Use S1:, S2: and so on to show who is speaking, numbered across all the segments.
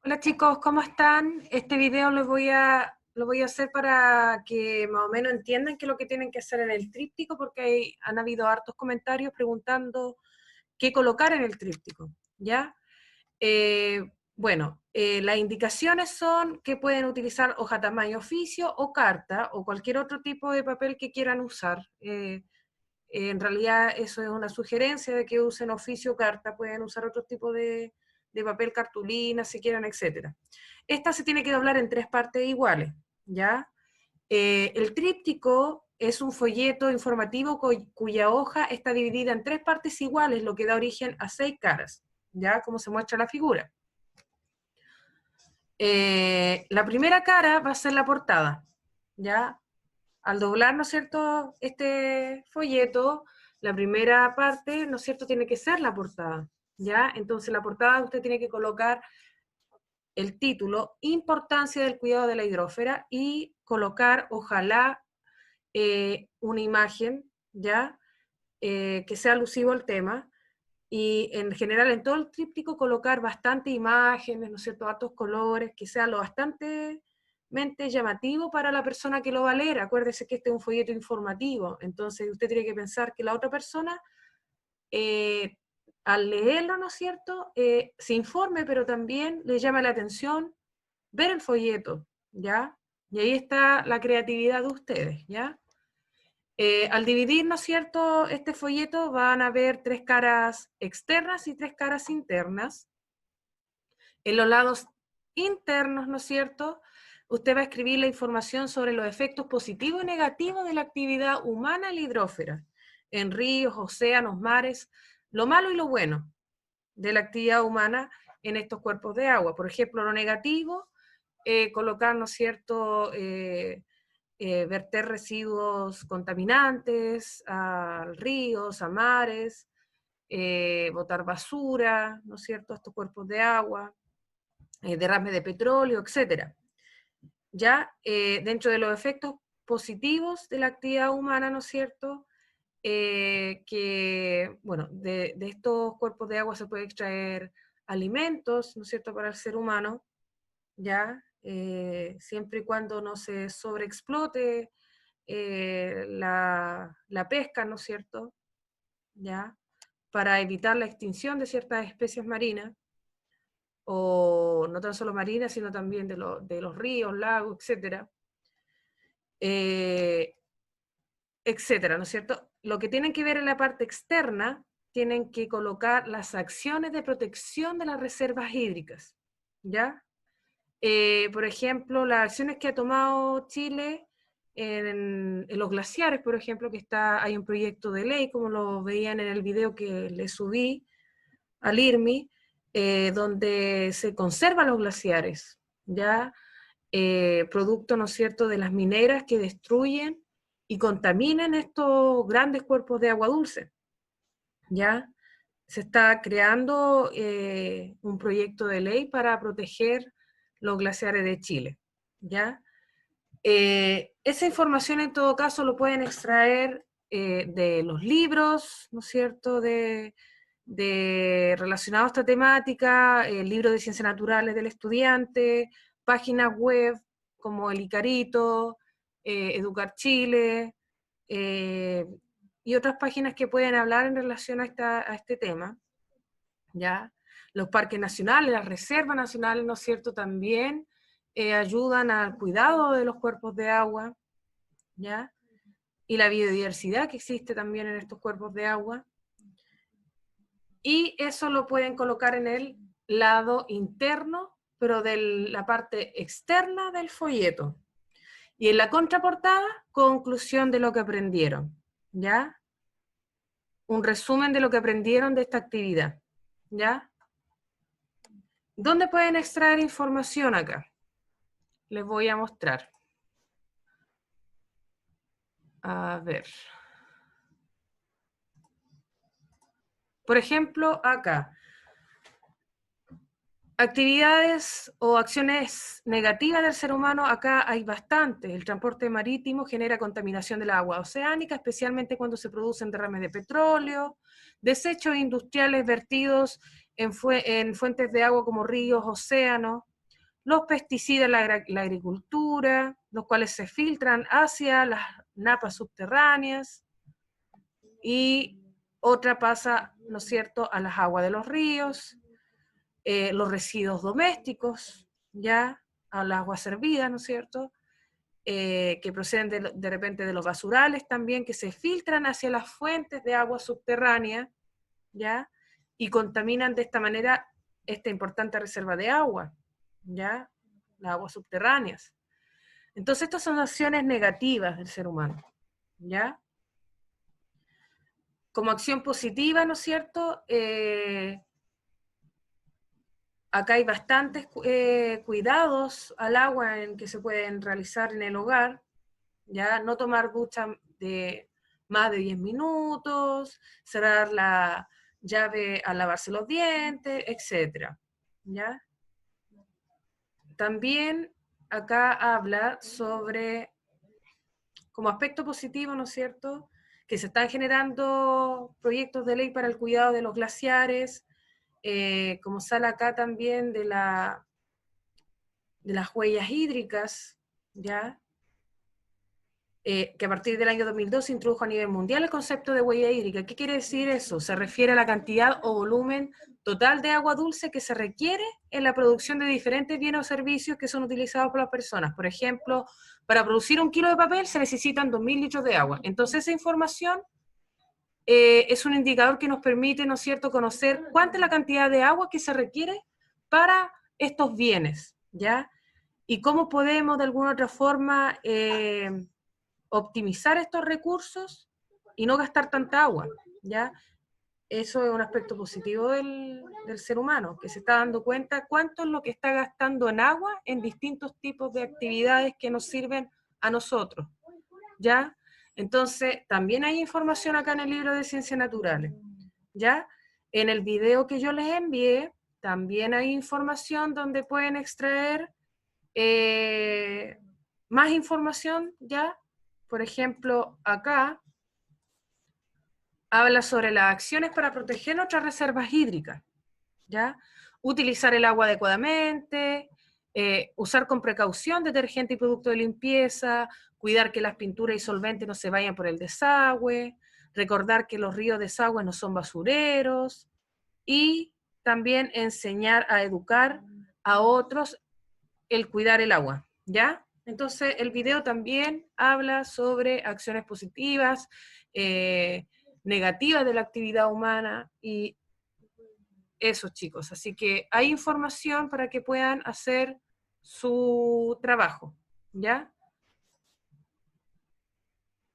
S1: Hola chicos, ¿cómo están? Este video lo voy a hacer para que más o menos entiendan qué es lo que tienen que hacer en el tríptico, porque han habido hartos comentarios preguntando qué colocar en el tríptico, ¿ya? Las indicaciones son que pueden utilizar hoja tamaño oficio o carta o cualquier otro tipo de papel que quieran usar. En realidad eso es una sugerencia de que usen oficio o carta, pueden usar otro tipo de papel, cartulina, si quieren, etcétera. Esta se tiene que doblar en 3 partes iguales, ¿ya? El tríptico es un folleto informativo cuya hoja está dividida en 3 partes iguales, lo que da origen a 6 caras, ¿ya? Como se muestra en la figura. La primera cara va a ser la portada, ¿ya? Al doblar, ¿no es cierto?, este folleto, la primera parte, ¿no es cierto?, tiene que ser la portada, ¿ya? Entonces la portada usted tiene que colocar el título, Importancia del cuidado de la hidrósfera, y colocar, ojalá, una imagen, ¿ya?, que sea alusivo al tema, y en general en todo el tríptico colocar bastantes imágenes, ¿no es cierto?, hartos colores, que sea lo bastante llamativo para la persona que lo va a leer. Acuérdese que este es un folleto informativo, entonces usted tiene que pensar que la otra persona, eh, al leerlo, ¿no es cierto?, se informe, pero también le llama la atención ver el folleto, ¿ya? Y ahí está la creatividad de ustedes, ¿ya? Al dividir, ¿no es cierto?, este folleto van a haber 3 caras externas y 3 caras internas. En los lados internos, ¿no es cierto?, usted va a escribir la información sobre los efectos positivos y negativos de la actividad humana en la hidrósfera, en ríos, océanos, mares, lo malo y lo bueno de la actividad humana en estos cuerpos de agua. Por ejemplo, lo negativo, colocar, ¿no es cierto?, verter residuos contaminantes a ríos, a mares, botar basura, ¿no es cierto?, a estos cuerpos de agua, derrame de petróleo, etcétera. Ya dentro de los efectos positivos de la actividad humana, ¿no es cierto?, de estos cuerpos de agua se puede extraer alimentos, ¿no es cierto?, para el ser humano, ya, siempre y cuando no se sobreexplote la pesca, ¿no es cierto?, ya, para evitar la extinción de ciertas especies marinas, o no tan solo marinas, sino también de los ríos, lagos, etcétera, eh, etcétera, ¿no es cierto? Lo que tienen que ver en la parte externa, tienen que colocar las acciones de protección de las reservas hídricas, ¿ya? Por ejemplo, las acciones que ha tomado Chile en los glaciares, por ejemplo, hay un proyecto de ley, como lo veían en el video que le subí al IRMI, donde se conservan los glaciares, ¿ya? Producto, ¿no es cierto?, de las mineras que destruyen y contaminan estos grandes cuerpos de agua dulce, ¿ya? Se está creando un proyecto de ley para proteger los glaciares de Chile, ¿ya? Esa información en todo caso lo pueden extraer de los libros, ¿no es cierto?, relacionados a esta temática, el libro de Ciencias Naturales del estudiante, páginas web como el Icarito, Educar Chile, eh, y otras páginas que pueden hablar en relación a este tema, ¿ya? Los parques nacionales, las reservas nacionales, ¿no es cierto?, también ayudan al cuidado de los cuerpos de agua, ¿ya? Y la biodiversidad que existe también en estos cuerpos de agua. Y eso lo pueden colocar en el lado interno, pero de la parte externa del folleto. Y en la contraportada, conclusión de lo que aprendieron, ¿ya? Un resumen de lo que aprendieron de esta actividad, ¿ya? ¿Dónde pueden extraer información acá? Les voy a mostrar. A ver. Por ejemplo, acá. Actividades o acciones negativas del ser humano, acá hay bastantes. El transporte marítimo genera contaminación del agua oceánica, especialmente cuando se producen derrames de petróleo, desechos industriales vertidos en fuentes de agua como ríos, océanos, los pesticidas en la agricultura, los cuales se filtran hacia las napas subterráneas, y otra pasa, ¿no es cierto?, a las aguas de los ríos, los residuos domésticos, ya, a las aguas servidas, ¿no es cierto?, que proceden de repente de los basurales también, que se filtran hacia las fuentes de agua subterránea, ¿ya? Y contaminan de esta manera esta importante reserva de agua, ¿ya? Las aguas subterráneas. Entonces, estas son acciones negativas del ser humano, ¿ya? Como acción positiva, ¿no es cierto?, acá hay bastantes cuidados al agua en que se pueden realizar en el hogar, ya no tomar ducha de más de 10 minutos, cerrar la llave al lavarse los dientes, etc. ¿Ya? También acá habla sobre, como aspecto positivo, ¿no es cierto?, que se están generando proyectos de ley para el cuidado de los glaciares, como sale acá también de las huellas hídricas, ¿ya? Que a partir del año 2002 se introdujo a nivel mundial el concepto de huella hídrica. ¿Qué quiere decir eso? Se refiere a la cantidad o volumen total de agua dulce que se requiere en la producción de diferentes bienes o servicios que son utilizados por las personas. Por ejemplo, para producir 1 kilo de papel se necesitan 2000 litros de agua. Entonces esa información es un indicador que nos permite, ¿no es cierto?, conocer cuánta es la cantidad de agua que se requiere para estos bienes, ¿ya? Y cómo podemos de alguna u otra forma optimizar estos recursos y no gastar tanta agua, ¿ya? Eso es un aspecto positivo del ser humano, que se está dando cuenta cuánto es lo que está gastando en agua en distintos tipos de actividades que nos sirven a nosotros, ¿ya? Entonces, también hay información acá en el libro de Ciencias Naturales, ¿ya? En el video que yo les envié, también hay información donde pueden extraer más información, ¿ya? Por ejemplo, acá habla sobre las acciones para proteger nuestras reservas hídricas, ¿ya? Utilizar el agua adecuadamente, usar con precaución detergente y producto de limpieza, cuidar que las pinturas y solventes no se vayan por el desagüe, recordar que los ríos de desagüe no son basureros, y también enseñar a educar a otros el cuidar el agua, ¿ya? Entonces, el video también habla sobre acciones positivas, negativas de la actividad humana y eso, chicos. Así que hay información para que puedan hacer su trabajo, ¿ya?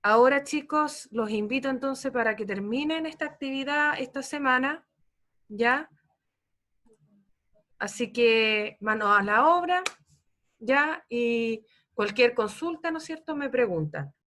S1: Ahora, chicos, los invito entonces para que terminen esta actividad esta semana, ¿ya? Así que manos a la obra, ¿ya? Y cualquier consulta, ¿no es cierto?, me preguntan.